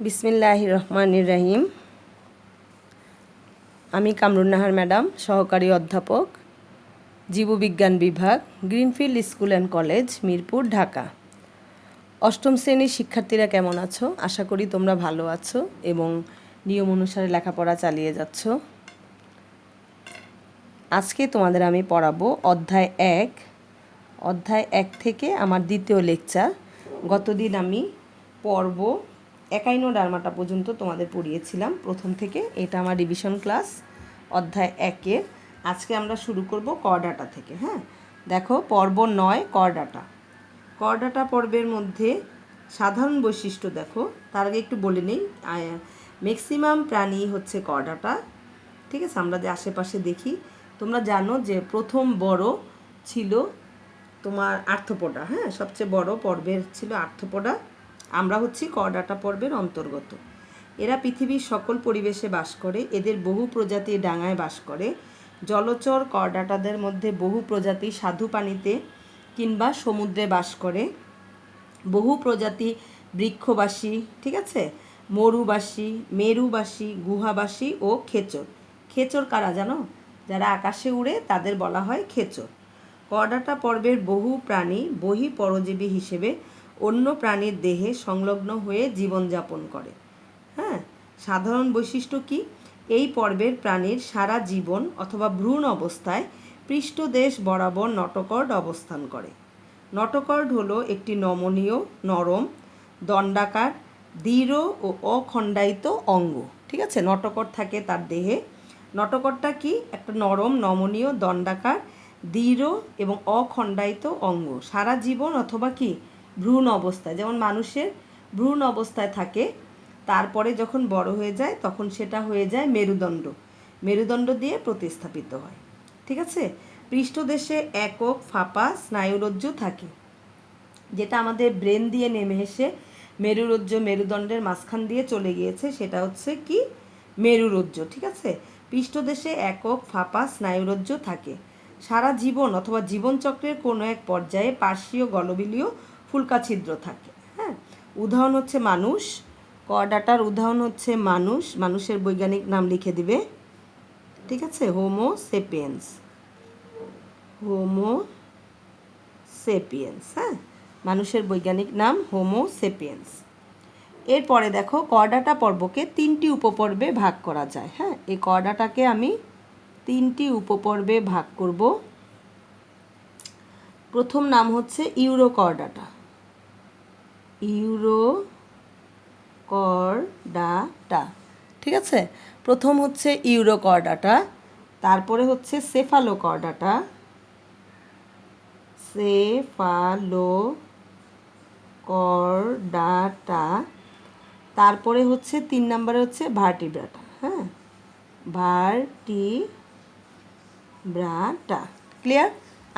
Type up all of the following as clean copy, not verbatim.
বিসমিল্লাহির রহমানির রহিম। আমি কামরুন নাহার ম্যাডাম, সহকারী অধ্যাপক, জীববিজ্ঞান বিভাগ, greenfield school and college, Mirpur, Dhaka. অষ্টম শ্রেণীর শিক্ষার্থীরা কেমন আছো? আশা করি তোমরা ভালো আছো এবং নিয়ম অনুসারে লেখাপড়া চালিয়ে যাচ্ছ। আজকে তোমাদের আমি পড়াবো অধ্যায় এক থেকে আমার দ্বিতীয় লেকচার। গতদিন আমি পর্ব একাইনোডার্মাটা পর্যন্ত তোমাদের পড়িয়েছিলাম প্রথম থেকে। এটা আমার রিভিশন ক্লাস অধ্যায় 1-এর। আজকে আমরা শুরু করব করডাটা থেকে। হ্যাঁ, দেখো পর্ব 9 করডাটা। করডাটা পর্বের মধ্যে সাধারণ বৈশিষ্ট্য দেখো। তার আগে একটু বলে নিই, ম্যাক্সিমাম প্রাণী হচ্ছে করডাটা। ঠিক আছে, আমরা যে আশেপাশে দেখি, তোমরা জানো যে প্রথম বড় ছিল তোমার আর্থ্রোপোডা। হ্যাঁ, সবচেয়ে বড় পর্বের ছিল আর্থ্রোপোডা। আমরা হচ্ছি করডাটা পর্বের অন্তর্গত। এরা পৃথিবীর সকল পরিবেশে বাস করে। এদের বহু প্রজাতি ডাঙায় বাস করে। জলচর করডাটাদের মধ্যে বহু প্রজাতি স্বাদু পানিতে কিংবা সমুদ্রে বাস করে। বহু প্রজাতি বৃক্ষবাসী, ঠিক আছে, মরুবাসী, মেরুবাসী, গুহাবাসী ও খেচর। খেচর কারা জানো? যারা আকাশে উড়ে তাদের বলা হয় খেচর। করডাটা পর্বের বহু প্রাণী বহিঃপরজীবী হিসেবে অন্য প্রাণীর দেহে সংলগ্ন হয়ে জীবনযাপন করে। হ্যাঁ, সাধারণ বৈশিষ্ট্য কি? এই পর্বের প্রাণীর সারা জীবন অথবা ভ্রূণ অবস্থায় পৃষ্ঠদেশ বরাবর নটোকর্ড অবস্থান করে। নটোকর্ড হলো একটি নমনীয়, নরম, দণ্ডাকার, দৃঢ় ও অখণ্ডায়িত অঙ্গ। ঠিক আছে, নটোকর্ড থাকে তার দেহে। নটোকর্ডটা কি? একটা নরম, নমনীয়, দণ্ডাকার, দৃঢ় এবং অখণ্ডায়িত অঙ্গ। সারা জীবন অথবা কি ভ্রূণ অবস্থায়, যেমন মানুষের ভ্রূণ অবস্থায় থাকে, তারপরে যখন বড় হয়ে যায় তখন সেটা হয়ে যায় মেরুদণ্ড। মেরুদণ্ড দিয়ে প্রতিস্থাপিত হয়। ঠিক আছে, পৃষ্ঠদেশে একক ফাঁপা স্নায়ুরজ্জু থাকে, যেটা আমাদের ব্রেন দিয়ে নেমে এসে মেরুদণ্ডের মাঝখান দিয়ে চলে গিয়েছে, সেটা হচ্ছে কি মেরুরজ্জু। ঠিক আছে, পৃষ্ঠদেশে একক ফাঁপা স্নায়ুরজ্জু থাকে। সারা জীবন অথবা জীবনচক্রের কোনো এক পর্যায়ে পার্শ্বীয় গলবিলীয় ফুলকা ছিদ্র থাকে। হ্যাঁ, উদাহরণ হচ্ছে মানুষ। করডাটার উদাহরণ হচ্ছে মানুষ। মানুষের বৈজ্ঞানিক নাম লিখে দিবে। ঠিক আছে, হোমো সেপিয়েন্স। Homo sapiens. হ্যাঁ, মানুষের বৈজ্ঞানিক নাম হোমো সেপিয়েন্স। এরপরে দেখো, করডাটা পর্বকে 3টি উপপর্বে ভাগ করা যায়। হ্যাঁ, এই করডাটাকে আমি 3টি উপপর্বে ভাগ করব। প্রথম নাম হচ্ছে ইউরোকর্ডাটা। ইউরোকর্ডাটা, ঠিক আছে। প্রথম হচ্ছে ইউরোকর্ডাটা, তারপরে হচ্ছে সেফালোকর্ডাটা, সেফালোকর্ডাটা, তারপরে হচ্ছে 3 নম্বরে হচ্ছে ভার্টিব্রাটা। হ্যাঁ, ভার্টিব্রাটা। ক্লিয়ার?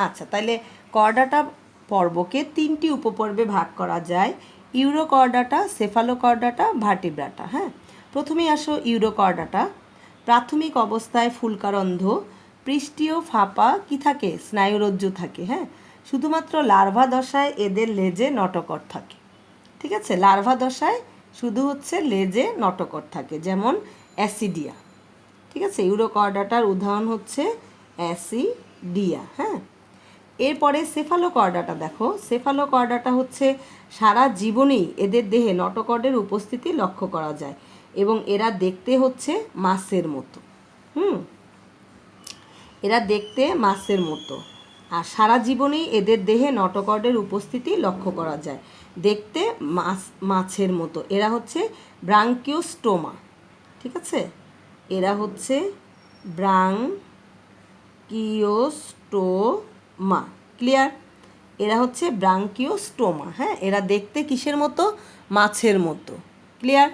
আচ্ছা, তাহলে করডাটা পর্বকে 3টি উপপর্বে ভাগ করা যায়: ইউরোকর্ডাটা, সেফালোকর্ডাটা, ভার্টিব্রাটা। হ্যাঁ, প্রথমেই আসো ইউরোকর্ডাটা। প্রাথমিক অবস্থায় ফুলকারন্ধ, পৃষ্ঠীয় ফাঁপা কি থাকে? স্নায়ুরজ্জু থাকে। হ্যাঁ, শুধুমাত্র লার্ভা দশায় এদের লেজে নটোকর্ড থাকে। ঠিক আছে, লার্ভা দশায় শুধু হচ্ছে লেজে নটোকর্ড থাকে, যেমন অ্যাসিডিয়া। ঠিক আছে, ইউরোকর্ডাটার উদাহরণ হচ্ছে অ্যাসিডিয়া। হ্যাঁ, এরপরে সেফালোকর্ডাটা দেখো। সেফালোকর্ডাটা হচ্ছে সারা জীবনেই এদের দেহে নটোকর্ডের উপস্থিতি লক্ষ্য করা যায় এবং এরা দেখতে হচ্ছে মাছের মতো। এরা দেখতে মাছের মতো, আর সারা জীবনেই এদের দেহে নটোকর্ডের উপস্থিতি লক্ষ্য করা যায়, দেখতে মাছের মতো। এরা হচ্ছে ব্রাঙ্কিওস্টোমা। ঠিক আছে, এরা হচ্ছে ব্রাঙ্কিওস্টোমা। ক্লিয়ার? এরা হচ্ছে ব্রাঙ্কিওস্টোমা। হ্যাঁ, এরা দেখতে কিসের মতো? মাছের মতো। ক্লিয়ার?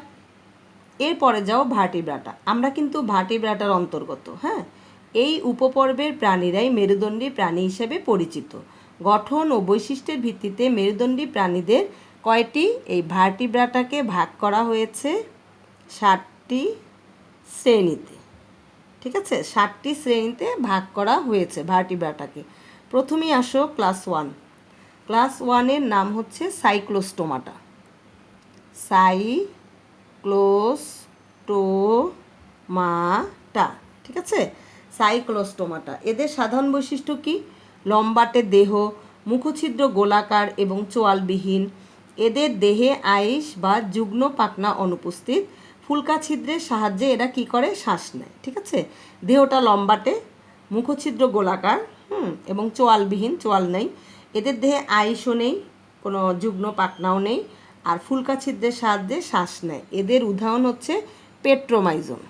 এরপরে যাও ভার্টিব্রাটা। আমরা কিন্তু ভার্টিব্রাটার অন্তর্গত। হ্যাঁ, এই উপপর্বের প্রাণীরাই মেরুদণ্ডী প্রাণী হিসেবে পরিচিত। গঠন ও বৈশিষ্ট্যের ভিত্তিতে মেরুদণ্ডী প্রাণীদের কয়টি এই ভার্টিব্রাটাকে ভাগ করা হয়েছে 7টি শ্রেণীতে। ঠিক আছে, 7টি শ্রেণীতে ভাগ করা হয়েছে ভার্টিব্রাটাকে। প্রথমেই আসো ক্লাস 1। ক্লাস 1-এর নাম হচ্ছে সাইক্লোস্টোমাটা। সাইক্লোস্টোমাটা, ঠিক আছে, সাইক্লোস্টোমাটা। এদের সাধারণ বৈশিষ্ট্য কি? লম্বাটে দেহ, মুখছিদ্র গোলাকার এবং চোয়ালবিহীন। এদের দেহে আইস বা যুগ্ম পাখনা অনুপস্থিত। ফুলকা ছিদ্রের সাহায্যে এরা কি করে? শ্বাস নেয়, ঠিক আছে। দেহটা লম্বাটে, মুখছিদ্র গোলাকার, এবং চোয়ালবিহীন, চোয়াল নেই। এদের দেহে আইসও নেই, কোনো যুগ্ম পাখনাও নেই, আর ফুলকা ছিদ্রের সাহায্যে শ্বাস নেয়। এদের উদাহরণ হচ্ছে পেট্রোমাইজোন,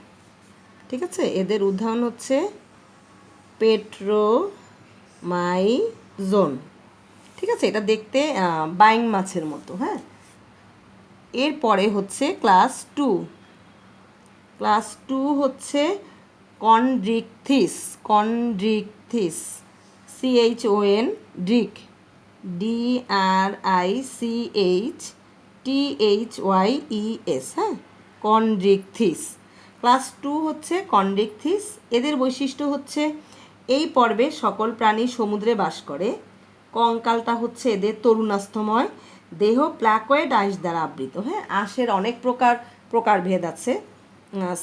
ঠিক আছে। এদের উদাহরণ হচ্ছে পেট্রোমাইজোন, ঠিক আছে। এটা দেখতে বাইং মাছের মতো, হ্যাঁ। এরপরে হচ্ছে ক্লাস 2। ক্লাস 2 হচ্ছে কন্ড্রিকথিস। কন্ড্রিকথিস, CHON, ড্রিক, DRICHTHYES, হ্যাঁ, কন্ড্রিকথিস। ক্লাস 2 হচ্ছে কন্ড্রিকথিস। এদের বৈশিষ্ট্য হচ্ছে এই পর্বে সকল প্রাণী সমুদ্রে বাস করে। কঙ্কালটা হচ্ছে এদের তরুণাস্থময়। দেহ প্ল্যাকয়েড আঁশ দ্বারা আবৃত, হ্যাঁ। আঁশের অনেক প্রকারভেদ আছে,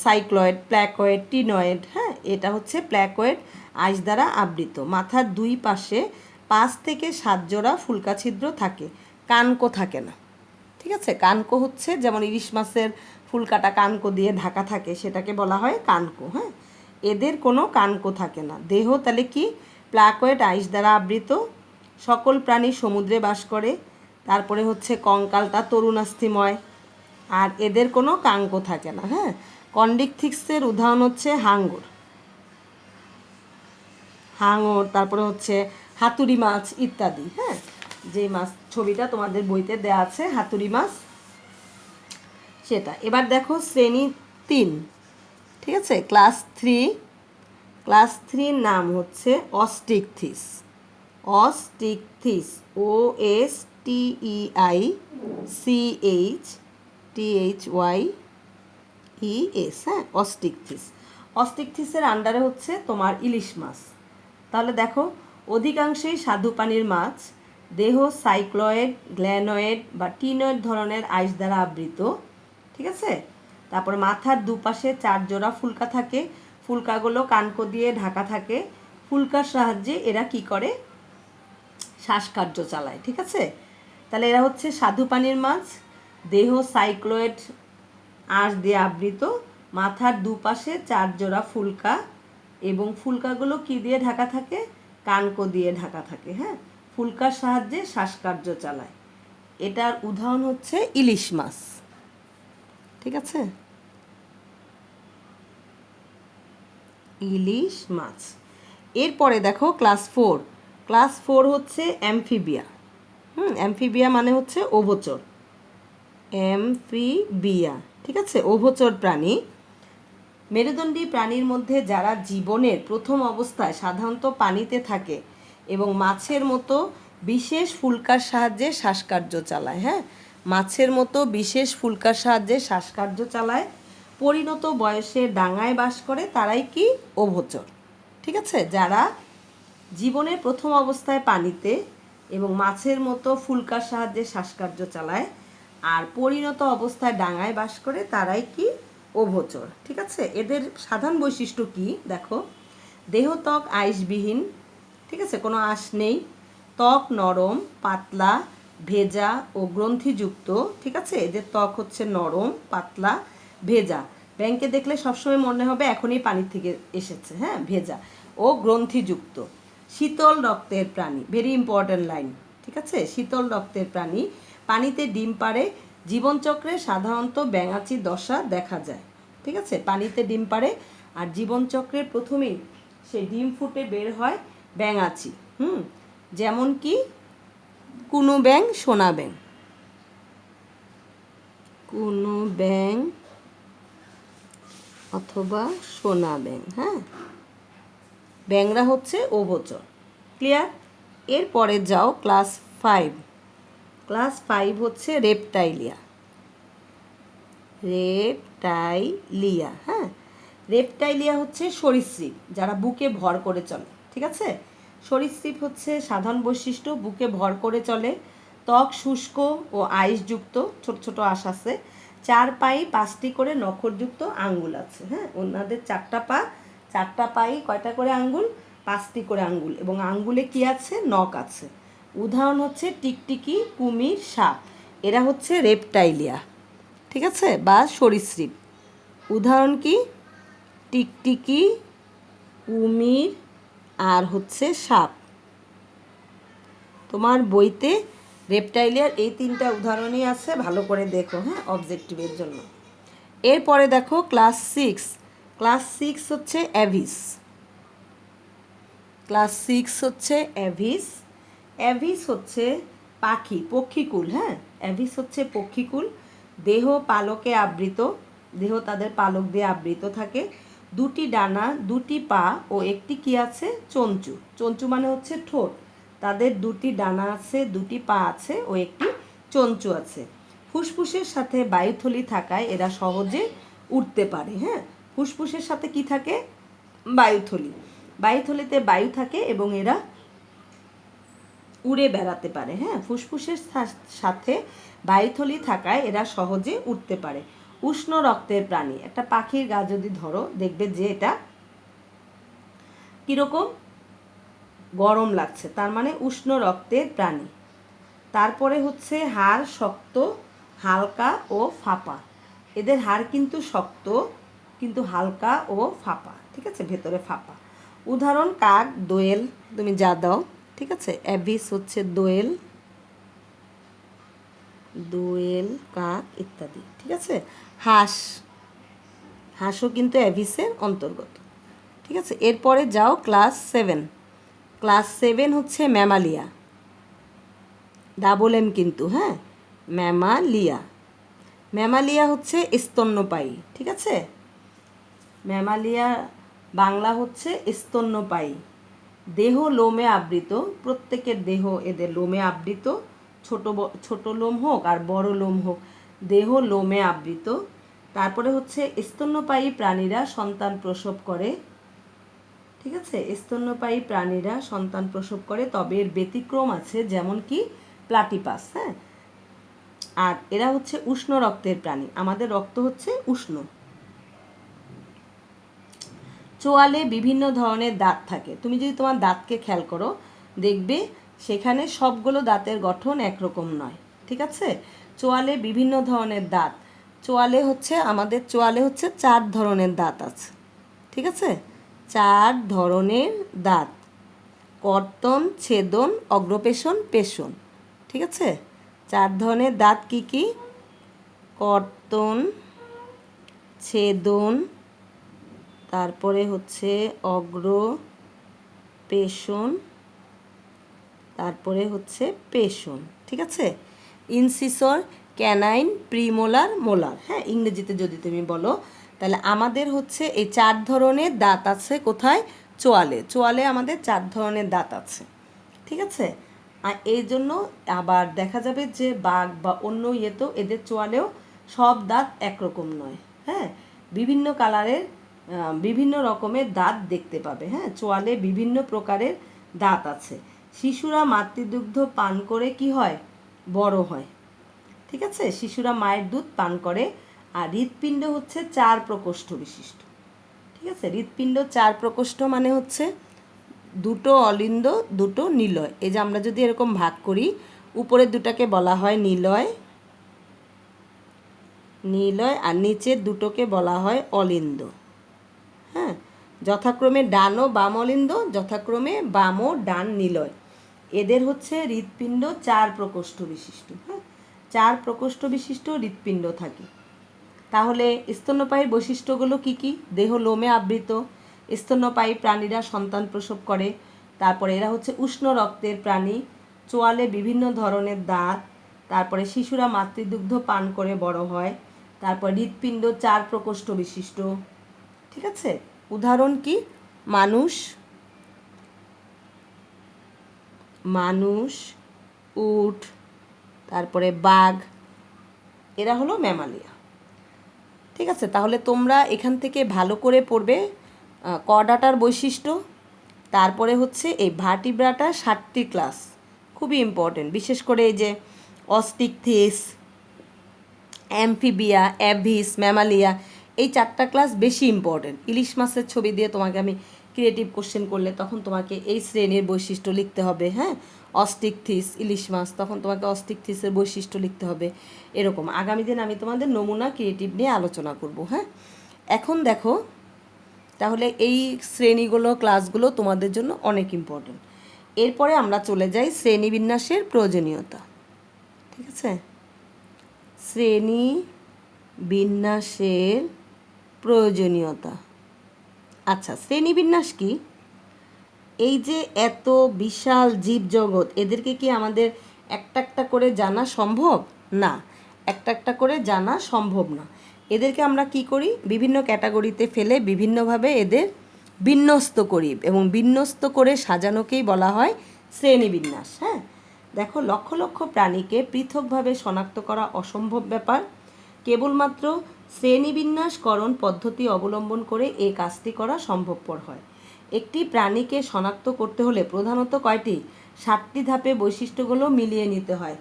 সাইক্লয়েড, প্ল্যাকয়েড, টিনয়েড, হ্যাঁ। এটা হচ্ছে প্ল্যাকয়েড আঁশ দ্বারা আবৃত। মাথার দুই পাশে 5 থেকে 7 জোড়া ফুলকা ছিদ্র থাকে, কানকো থাকে না, ঠিক আছে। কানকো হচ্ছে যেমন ইলিশ মাছের ফুলকাটা কানকো দিয়ে ঢাকা থাকে, সেটাকে বলা হয় কানকো, হ্যাঁ। এদের কোনো কানকো থাকে না। দেহ তাহলে কি? প্ল্যাকয়েড আইস দ্বারা আবৃত। সকল প্রাণী সমুদ্রে বাস করে। তারপরে হচ্ছে কঙ্কালটা তরুণাস্থিময়, আর এদের কোনো কানকো থাকে না, হ্যাঁ। কন্ড্রিকথিসের উদাহরণ হচ্ছে হাঙর, তারপরে হচ্ছে হাতুড়ি মাছ ইত্যাদি, হ্যাঁ। যে মাছ ছবিটা তোমাদের বইতে দেওয়া আছে, হাতুড়ি মাছ, সেটা। এবার দেখো শ্রেণী 3, ঠিক আছে, ক্লাস 3। ক্লাস 3 নাম হচ্ছে অস্টিকথিস। অস্টিকথিস, OSTEICHTHYES, হ্যাঁ, অস্টিকথিস। অস্টিকথিসের আন্ডারে হচ্ছে তোমার ইলিশ মাছ। তাহলে দেখো, অধিকাংশই স্বাদু পানির মাছ। দেহ সাইক্লয়েড, গ্ল্যানয়েড বা টিনয়েড ধরনের আইস দ্বারা আবৃত, ঠিক আছে। তারপর মাথার দুপাশে 4 জোড়া ফুলকা থাকে। ফুলকাগুলো কানকো দিয়ে ঢাকা থাকে। ফুলকার সাহায্যে এরা কি করে? শ্বাসকার্য চালায়, ঠিক আছে। তাহলে এরা হচ্ছে স্বাদু পানির মাছ। দেহ সাইক্লয়েড আঁশ দিয়ে আবৃত। মাথার দুপাশে 4 জোড়া ফুলকা, এবং ফুলকাগুলো কি দিয়ে ঢাকা থাকে? কানকো দিয়ে ঢাকা থাকে, হ্যাঁ। ফুলকার সাহায্যে শ্বাসকার্য চালায়। এটার উদাহরণ হচ্ছে ইলিশ মাছ, ঠিক আছে, ইলিশ মাছ। এরপরে দেখো ক্লাস 4। ক্লাস 4 হচ্ছে অ্যামফিবিয়া। অ্যামফিবিয়া মানে হচ্ছে উভচর। অ্যামফিবিয়া, ঠিক আছে, উভচর প্রাণী। মেরুদণ্ডী প্রাণীর মধ্যে যারা জীবনের প্রথম অবস্থায় সাধারণত পানিতে থাকে এবং মাছের মতো বিশেষ ফুলকার সাহায্যে শ্বাসকার্য চালায়, হ্যাঁ, মাছের মতো বিশেষ ফুলকার সাহায্যে শ্বাসকার্য চালায়। পরিণত বয়সে ডাঙায় বাস করে, তারাই কি? উভচর, ঠিক আছে। যারা জীবনের প্রথম অবস্থায় পানিতে এবং মাছের মতো ফুলকার সাহায্যে শ্বাসকার্য চালায়, আর পরিণত অবস্থায় ডাঙায় বাস করে, তারাই কি? উভচর, ঠিক আছে। এদের সাধারণ বৈশিষ্ট্য কি? দেখো, দেহ ত্বক আঁশবিহীন, ঠিক আছে, কোনো আঁশ নেই। ত্বক নরম, পাতলা, ভেজা ও গ্রন্থিযুক্ত, ঠিক আছে। এদের ত্বক হচ্ছে নরম, পাতলা, ভেজা। ব্যাঙকে দেখলে সবসময় মনে হবে এখনই পানি থেকে এসেছে, হ্যাঁ, ভেজা ও গ্রন্থিযুক্ত। শীতল রক্তের প্রাণী, ভেরি ইম্পর্ট্যান্ট লাইন, ঠিক আছে। শীতল রক্তের প্রাণী, পানিতে ডিম পাড়ে। জীবনচক্রে সাধারণত ব্যাঙাচি দশা দেখা যায়, ঠিক আছে। পানিতে ডিম পাড়ে, আর জীবনচক্রের প্রথমেই সে ডিম ফুটে বের হয় ব্যাঙাচি, যেমন কি কুনো ব্যাঙ, সোনা ব্যাঙ, কুনো ব্যাঙ অথবা সোনা ব্যাঙ, হ্যাঁ। ব্যাঙরা হচ্ছে উভচর, ক্লিয়ার। এরপরে যাও ক্লাস 5। ক্লাস 5 হচ্ছে রেপটাইলিয়া। রেপটাইলিয়া, হ্যাঁ। রেপটাইলিয়া হচ্ছে সরীসৃপ, যারা বুকে ভর করে চলে, ঠিক আছে। সরীসৃপ হচ্ছে সাধারণ বৈশিষ্ট্য, বুকে ভর করে চলে। ত্বক শুষ্ক ও আইসযুক্ত, ছোট ছোট আঁশ আছে। 4 পায়ে 5টি করে নখরযুক্ত আঙ্গুল আছে। হ্যাঁ, ওনাদের 4টা পা, 4টা পায়ে কয়টা করে আঙ্গুল? 5টি করে আঙ্গুল, এবং আঙ্গুলে কি আছে? নখ আছে। উদাহরণ হচ্ছে টিকটিকি, কুমির, সাপ। এরা হচ্ছে রেপটাইলিয়া, ঠিক আছে, বা সরীসৃপ। উদাহরণ কি? টিকটিকি, কুমির আর হচ্ছে সাপ। তোমার বইতে রেপটাইলিয়ার এই 3টা উদাহরণই আছে, ভালো করে দেখো, হ্যাঁ, অবজেক্টিভের জন্য। এরপরে দেখো ক্লাস 6। ক্লাস 6 হচ্ছে অ্যাভিস। ক্লাস 6 হচ্ছে অ্যাভিস। অ্যাভিস হচ্ছে পাখি, পক্ষীকুল। হ্যাঁ, অ্যাভিস হচ্ছে পক্ষীকুল। দেহ পালকে আবৃত, দেহ তাদের পালক দিয়ে আবৃত থাকে। 2টি ডানা, 2টি পা ও একটি কি আছে? চঞ্চু। চঞ্চু মানে হচ্ছে ঠোঁট। তাদের 2টি ডানা আছে, 2টি পা আছে ও একটি চঞ্চু আছে। ফুসফুসের সাথে বায়ুথলি থাকায় এরা সহজে উঠতে পারে। হ্যাঁ, ফুসফুসের সাথে কি থাকে? বায়ুথলি। বায়ুথলিতে বায়ু থাকে এবং এরা উড়ে বেড়াতে পারে। হ্যাঁ, ফুসফুসের সাথে বায়ুথলি থাকায় এরা সহজে উঠতে পারে। উষ্ণ রক্তের প্রাণী। একটা পাখির গা যদি ধরো, দেখবে যে এটা কীরকম? গরম লাগছে, তার মানে উষ্ণ রক্তের প্রাণী। তারপরে হচ্ছে হাড় শক্ত, হালকা ও ফাঁপা। এদের হাড় কিন্তু শক্ত, কিন্তু হালকা ও ফাঁপা, ঠিক আছে, ভেতরে ফাঁপা। উদাহরণ কাক, দোয়েল, তুমি যা দাও, ঠিক আছে। অ্যাভিস হচ্ছে দোয়েল, দোয়েল, কাক ইত্যাদি, ঠিক আছে। হাঁস, হাঁসও কিন্তু অ্যাভিসের অন্তর্গত, ঠিক আছে। এরপরে যাও ক্লাস 7। ক্লাস 7 হচ্ছে ম্যামালিয়া, ডাবল এম কিন্তু, হ্যাঁ, ম্যামালিয়া। ম্যামালিয়া হচ্ছে স্তন্যপায়ী, ঠিক আছে। ম্যামালিয়া বাংলা হচ্ছে স্তন্যপায়ী। দেহ লোমে আবৃত, প্রত্যেকের দেহ এদের লোমে আবৃত। ছোট লোম হোক আর বড় লোম হোক, দেহ লোমে আবৃত। তারপরে হচ্ছে স্তন্যপায়ী প্রাণীরা সন্তান প্রসব করে, ঠিক আছে। স্তন্যপায়ী প্রাণীরা সন্তান প্রসব করে, তবে এর ব্যতিক্রম আছে, যেমন কি প্লাটিপাস। হ্যাঁ, আর এরা হচ্ছে উষ্ণ রক্তের প্রাণী। আমাদের রক্ত হচ্ছে উষ্ণ। চোয়ালে বিভিন্ন ধরনের দাঁত থাকে। তুমি যদি তোমার দাঁতকে খেয়াল করো, দেখবে সেখানে সবগুলো দাঁতের গঠন একরকম নয়, ঠিক আছে। চোয়ালে বিভিন্ন ধরনের দাঁত। আমাদের চোয়ালে হচ্ছে 4 ধরনের দাঁত আছে, ঠিক আছে। 4 ধরনের দাঁত: কর্তন, ছেদন, অগ্রপেশন, পেশন, ঠিক আছে। 4 ধরনের দাঁত কি কি? কর্তন, ছেদন, তারপরে হচ্ছে অগ্র, পেশন, তারপরে হচ্ছে পেশন, ঠিক আছে। Incisor, canine, premolar, molar. হ্যাঁ, ইংরেজিতে যদি তুমি বলো, তাহলে আমাদের হচ্ছে এই 4 ধরনের দাঁত আছে কোথায়? চোয়ালে। চোয়ালে আমাদের 4 ধরনের দাঁত আছে, ঠিক আছে। আর এই জন্য আবার দেখা যাবে যে বাঘ বা অন্য ইয়েতেও এদের চোয়ালেও সব দাঁত একরকম নয়। হ্যাঁ, বিভিন্ন কালারের, বিভিন্ন রকমের দাঁত দেখতে পাবে। হ্যাঁ, চোয়ালে বিভিন্ন প্রকারের দাঁত আছে। শিশুরা মাতৃদুগ্ধ পান করে কি হয়? বড় হয়, ঠিক আছে। শিশুরা মায়ের দুধ পান করে। আর হৃৎপিণ্ড হচ্ছে 4 প্রকোষ্ঠ বিশিষ্ট, ঠিক আছে। হৃৎপিণ্ড 4 প্রকোষ্ঠ মানে হচ্ছে 2টো অলিন্দ, 2টো নিলয়। এই যে আমরা যদি এরকম ভাগ করি, উপরের 2টাকে বলা হয় নিলয়, আর নিচের 2টোকে বলা হয় অলিন্দ। হ্যাঁ, যথাক্রমে ডান ও বাম অলিন্দ, যথাক্রমে বাম ও ডান নিলয়। এদের হচ্ছে হৃৎপিণ্ড 4 প্রকোষ্ঠ বিশিষ্ট। হ্যাঁ, 4 প্রকোষ্ঠ বিশিষ্ট হৃৎপিণ্ড থাকে। তাহলে স্তন্যপায়ীর বৈশিষ্ট্যগুলো কি কি? দেহ লোমে আবৃত, স্তন্যপায়ী প্রাণীরা সন্তান প্রসব করে। তারপরে এরা হচ্ছে উষ্ণ রক্তের প্রাণী, চোয়ালে বিভিন্ন ধরনের দাঁত, তারপরে শিশুরা মাতৃদুগ্ধ পান করে বড় হয়, তারপর হৃৎপিণ্ড 4 প্রকোষ্ঠ বিশিষ্ট, ঠিক আছে। উদাহরণ কি? মানুষ, উট, তারপরে বাঘ, এরা হলো ম্যামালিয়া, ঠিক আছে। তাহলে তোমরা এখান থেকে ভালো করে পড়বে কর্ডাটার বৈশিষ্ট্য, তারপরে হচ্ছে এই ভার্টিব্রাটা 7টি ক্লাস, খুবই ইম্পর্টেন্ট। বিশেষ করে এই যে অস্টিকথিস, অ্যামফিবিয়া, অ্যাভিস, ম্যামালিয়া, এই 4টা ক্লাস বেশি ইম্পর্টেন্ট। ইলিশ মাছের ছবি দিয়ে তোমাকে আমি ক্রিয়েটিভ কোশ্চেন করলে তখন তোমাকে এই শ্রেণীর বৈশিষ্ট্য লিখতে হবে, হ্যাঁ। অস্টিকথিস ইলিশ মাছ, তখন তোমাকে অস্টিকথিসের বৈশিষ্ট্য লিখতে হবে। এরকম আগামী দিন আমি তোমাদের নমুনা ক্রিয়েটিভ নিয়ে আলোচনা করব, হ্যাঁ। এখন দেখো, তাহলে এই শ্রেণীগুলো ক্লাসগুলো তোমাদের জন্য অনেক ইম্পর্টেন্ট। এরপরে আমরা চলে যাই শ্রেণীবিন্যাসের প্রয়োজনীয়তা, ঠিক আছে। শ্রেণী বিন্যাসের প্রয়োজনীয়তা। আচ্ছা, শ্রেণীবিন্যাস কি? এই যে এত বিশাল জীবজগৎ, এদেরকে কি আমাদের একটা একটা করে জানা সম্ভব? না, একটা একটা করে জানা সম্ভব না। এদেরকে আমরা কি করি? বিভিন্ন ক্যাটাগরিতে ফেলে বিভিন্নভাবে এদের বিন্যস্ত করি, এবং বিন্যস্ত করে সাজানোকেই বলা হয় শ্রেণীবিন্যাস, হ্যাঁ। দেখো, লক্ষ লক্ষ প্রাণীকে পৃথকভাবে শনাক্ত করা অসম্ভব ব্যাপার। কেবলমাত্র শ্রেণীবিন্যাসকরণ পদ্ধতি অবলম্বন করে এই কাজটি করা সম্ভবপর হয়। একটি প্রাণীকে শনাক্ত করতে হলে প্রধানত কয়টি? 7টি ধাপে বৈশিষ্ট্যগুলো মিলিয়ে নিতে হয়।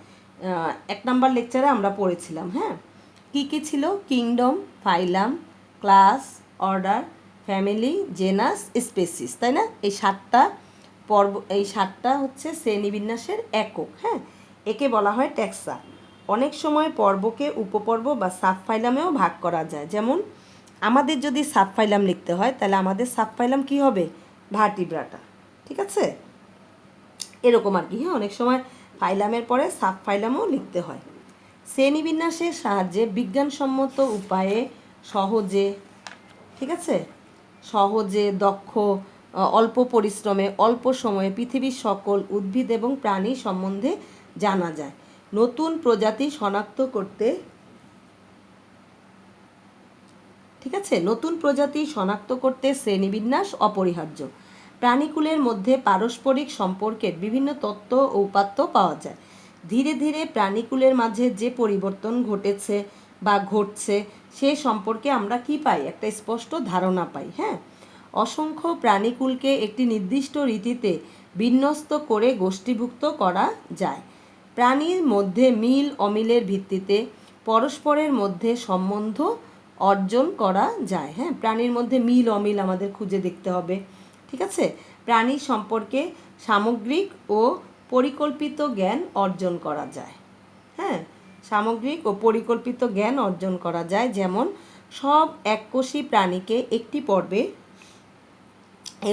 1 নম্বর লেকচারে আমরা পড়েছিলাম, হ্যাঁ। কি কি ছিল? Kingdom, phylum, class, order, family, genus, species, তাই না? এই 7টা পর্ব, এই 7টা হচ্ছে শ্রেণীবিন্যাসের একক, হ্যাঁ। একে বলা হয় ট্যাক্সা। অনেক সময় পর্বকে উপপর্ব বা সাবফাইলামেও ভাগ করা যায়। যেমন আমাদের যদি সাবফাইলাম লিখতে হয়, তাহলে আমাদের সাবফাইলাম কি হবে? ভার্টিব্রাটা, ঠিক আছে। এরকম আর কি, হ্যাঁ। অনেক সময় ফাইলামের পরে সাবফাইলামও লিখতে হয়। শ্রেণীবিন্যাসের সাহায্যে বিজ্ঞানসম্মত উপায়ে সহজে, ঠিক আছে, সহজে, দক্ষ, অল্প পরিশ্রমে, অল্প সময়ে পৃথিবীর সকল উদ্ভিদ এবং প্রাণী সম্বন্ধে জানা যায়। নতুন প্রজাতি শনাক্ত করতে, ঠিক আছে, নতুন প্রজাতি শনাক্ত করতে শ্রেণীবিন্যাস অপরিহার্য। প্রাণীকুলের মধ্যে পারস্পরিক সম্পর্কের বিভিন্ন তত্ত্ব ও উপাত্ত পাওয়া যায়। ধীরে ধীরে প্রাণীকুলের মাঝে যে পরিবর্তন ঘটেছে বা ঘটছে সে সম্পর্কে আমরা কি পাই? একটা স্পষ্ট ধারণা পাই, হ্যাঁ। অসংখ্য প্রাণীকুলকে একটি নির্দিষ্ট রীতিতে বিন্যস্ত করে গোষ্ঠীভুক্ত করা যায়। প্রাণীর মধ্যে মিল অমিলের ভিত্তিতে পরস্পরের মধ্যে সম্বন্ধ অর্জন করা যায়, হ্যাঁ। প্রাণীর মধ্যে মিল অমিল আমাদের খুঁজে দেখতে হবে, ঠিক আছে। প্রাণী সম্পর্কে সামগ্রিক ও পরিকল্পিত জ্ঞান অর্জন করা যায়, হ্যাঁ। সামগ্রিক ও পরিকল্পিত জ্ঞান অর্জন করা যায়। যেমন সব এককোষী প্রাণীকে একটি পর্বে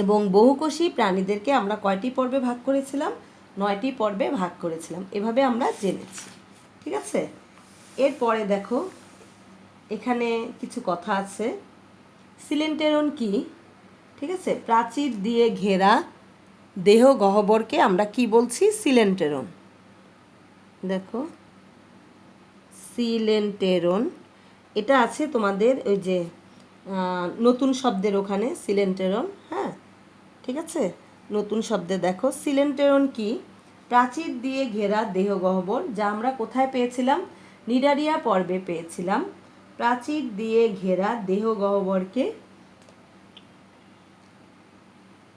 এবং বহুকোষী প্রাণীদেরকে আমরা কয়টি পর্বে ভাগ করেছিলাম? 9টি পর্বে ভাগ করেছিলাম। এভাবে আমরা জেনেছি, ঠিক আছে। এরপরে দেখো, এখানে কিছু কথা আছে। সিলেন্টেরন কি? ঠিক আছে, প্রাচীর দিয়ে ঘেরা দেহ গহ্বরকে আমরা কি বলছি? সিলেন্টেরন। দেখো, সিলেন্টেরন, এটা আছে তোমাদের ওই যে নতুন শব্দের ওখানে সিলেন্টেরন, হ্যাঁ, ঠিক আছে। নতুন শব্দে দেখো, সিলেন্টেরন কি? প্রাচীর দিয়ে ঘেরা দেহ গহ্বর, যা আমরা কোথায় পেয়েছিলাম? নিডারিয়া পর্বে পেয়েছিলাম। প্রাচীর দিয়ে ঘেরা দেহ গহ্বরকে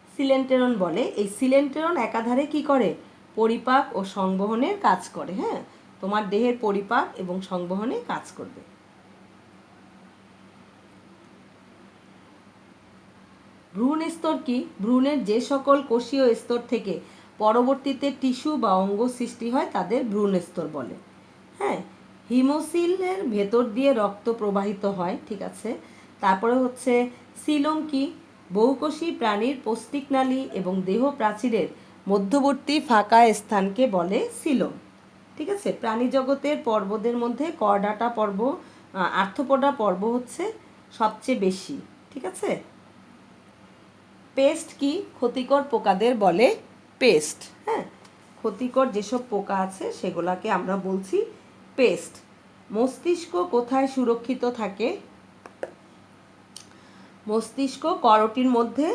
সিলেন্টেরন বলে। এই সিলেন্টেরন একাধারে কি করে? পরিপাক ও সংবহনের কাজ করে, হ্যাঁ। তোমার দেহের পরিপাক এবং সংবহনে কাজ করবে। ভ্রূণ স্তর কি? ভ্রূণের যে সকল কোষীয় স্তর থেকে পরবর্তীতে টিস্যু বা অঙ্গ সৃষ্টি হয় তাদের ভ্রূণ স্তর বলে, হ্যাঁ। হিমোসিলের ভেতর দিয়ে রক্ত প্রবাহিত হয়, ঠিক আছে। তারপরে হচ্ছে সিলোম কি? বহুকোষী প্রাণীর পৌষ্টিকনালী এবং দেহ প্রাচীরের মধ্যবর্তী ফাঁকা স্থানকে বলে সিলোম, ঠিক আছে। প্রাণী জগতের পর্বদের মধ্যে কর্ডাটা পর্ব, আর্থ্রোপোডা পর্ব হচ্ছে সবচেয়ে বেশি, ঠিক আছে। পেস্ট কি? ক্ষতিকর পোকাদের বলে পেস্ট, হ্যাঁ। ক্ষতিকর যেসব পোকা আছে সেগুলাকে আমরা বলছি পেস্ট। মস্তিষ্ক কোথায় সুরক্ষিত থাকে? মস্তিষ্ক করটির মধ্যে,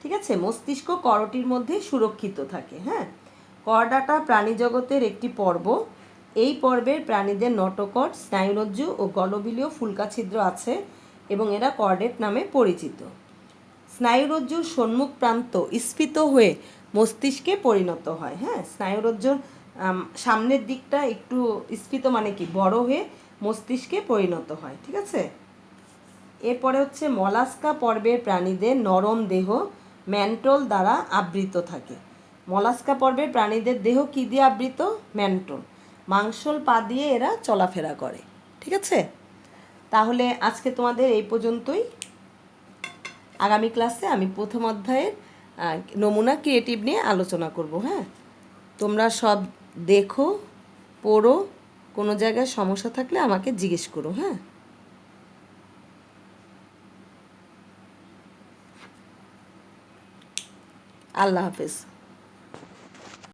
ঠিক আছে। মস্তিষ্ক করটির মধ্যে সুরক্ষিত থাকে, হ্যাঁ। কর্ডাটা প্রাণী জগতের একটি পর্ব। এই পর্বের প্রাণীদের নটোকর্ড, স্নায়ুরজ্জু ও গলবিলীয় ফুলকা ছিদ্র আছে এবং এরা কর্ডেট নামে পরিচিত। স্নায়ুরজ্জুর সম্মুখ প্রান্ত স্ফীত হয়ে মস্তিষ্কে পরিণত হয়, হ্যাঁ। স্নায়ুরজ্জুর সামনের দিকটা একটু স্ফীত মানে কি বড় হয়ে মস্তিষ্কে পরিণত হয়, ঠিক আছে। এরপরে হচ্ছে মলাস্কা পর্বের প্রাণীদের নরম দেহ ম্যান্টল দ্বারা আবৃত থাকে। মলাস্কা পর্বের প্রাণীদের দেহ কী দিয়ে আবৃত? ম্যান্টল, মাংসল পা দিয়ে এরা চলাফেরা করে, ঠিক আছে। তাহলে আজকে তোমাদের এই পর্যন্তই। আগামী ক্লাসে আমি প্রথম অধ্যায়ের নমুনা ক্রিয়েটিভ নিয়ে আলোচনা করব। হ্যাঁ, তোমরা সব দেখো, পড়ো, কোনো জায়গায় সমস্যা থাকলে আমাকে জিজ্ঞেস করো। হ্যাঁ, আল্লাহ হাফেজ।